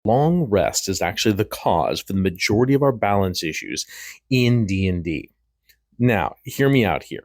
Long rest is actually the cause for the majority of our balance issues in D&D. Now, hear me out here.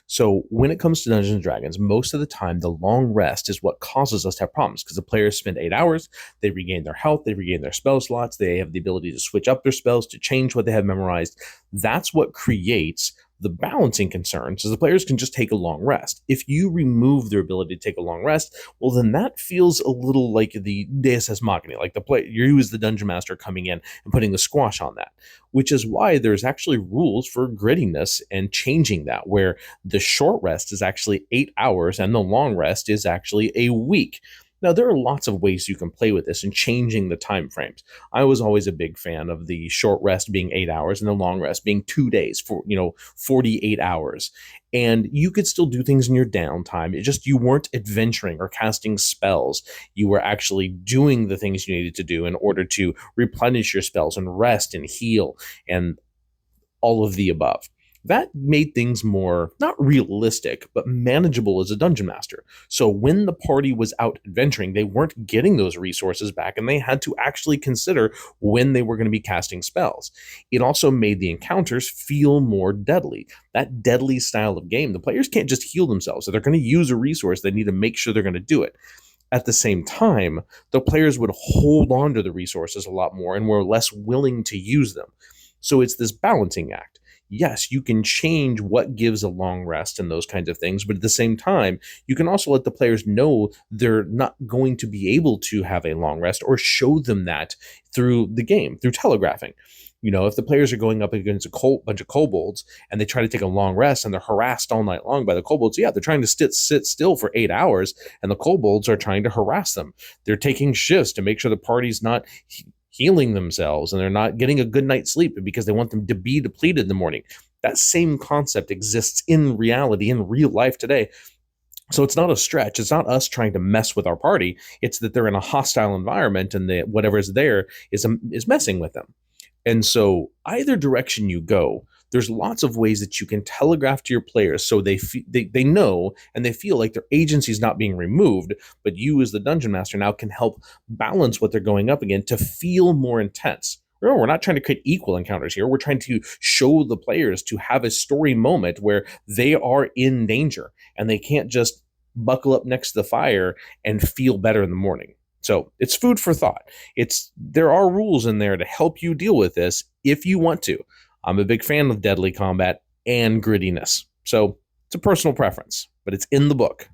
So, when it comes to Dungeons and Dragons, most of the time, the long rest is what causes us to have problems because the players spend 8 hours, they regain their health, they regain their spell slots, they have the ability to switch up their spells, to change what they have memorized. That's what creates the balancing concerns, is the players can just take a long rest. If you remove their ability to take a long rest, well, then that feels a little like the Deus Ex Machina, like the play you as the dungeon master coming in and putting the squash on that, which is why there's actually rules for grittiness and changing that, where the short rest is actually 8 hours and the long rest is actually a week. Now, there are lots of ways you can play with this and changing the time frames. I was always a big fan of the short rest being 8 hours and the long rest being 2 days for 48 hours. And you could still do things in your downtime. It just you weren't adventuring or casting spells. You were actually doing the things you needed to do in order to replenish your spells and rest and heal and all of the above. That made things more, not realistic, but manageable as a dungeon master. So when the party was out adventuring, they weren't getting those resources back and they had to actually consider when they were going to be casting spells. It also made the encounters feel more deadly. That deadly style of game, the players can't just heal themselves. So they're going to use a resource, they need to make sure they're going to do it. At the same time, the players would hold on to the resources a lot more and were less willing to use them. So it's this balancing act. Yes, you can change what gives a long rest and those kinds of things, but at the same time, you can also let the players know they're not going to be able to have a long rest or show them that through the game, through telegraphing. If the players are going up against a bunch of kobolds and they try to take a long rest and they're harassed all night long by the kobolds, yeah, they're trying to sit still for 8 hours and the kobolds are trying to harass them. They're taking shifts to make sure the party's not healing themselves and they're not getting a good night's sleep because they want them to be depleted in the morning. That same concept exists in reality, in real life today. So it's not a stretch. It's not us trying to mess with our party. It's that they're in a hostile environment and whatever's there is messing with them. And so either direction you go, there's lots of ways that you can telegraph to your players so they know and they feel like their agency is not being removed, but you as the dungeon master now can help balance what they're going up against to feel more intense. Remember, we're not trying to create equal encounters here. We're trying to show the players to have a story moment where they are in danger and they can't just buckle up next to the fire and feel better in the morning. So it's food for thought. There are rules in there to help you deal with this if you want to. I'm a big fan of deadly combat and grittiness. So it's a personal preference, but it's in the book.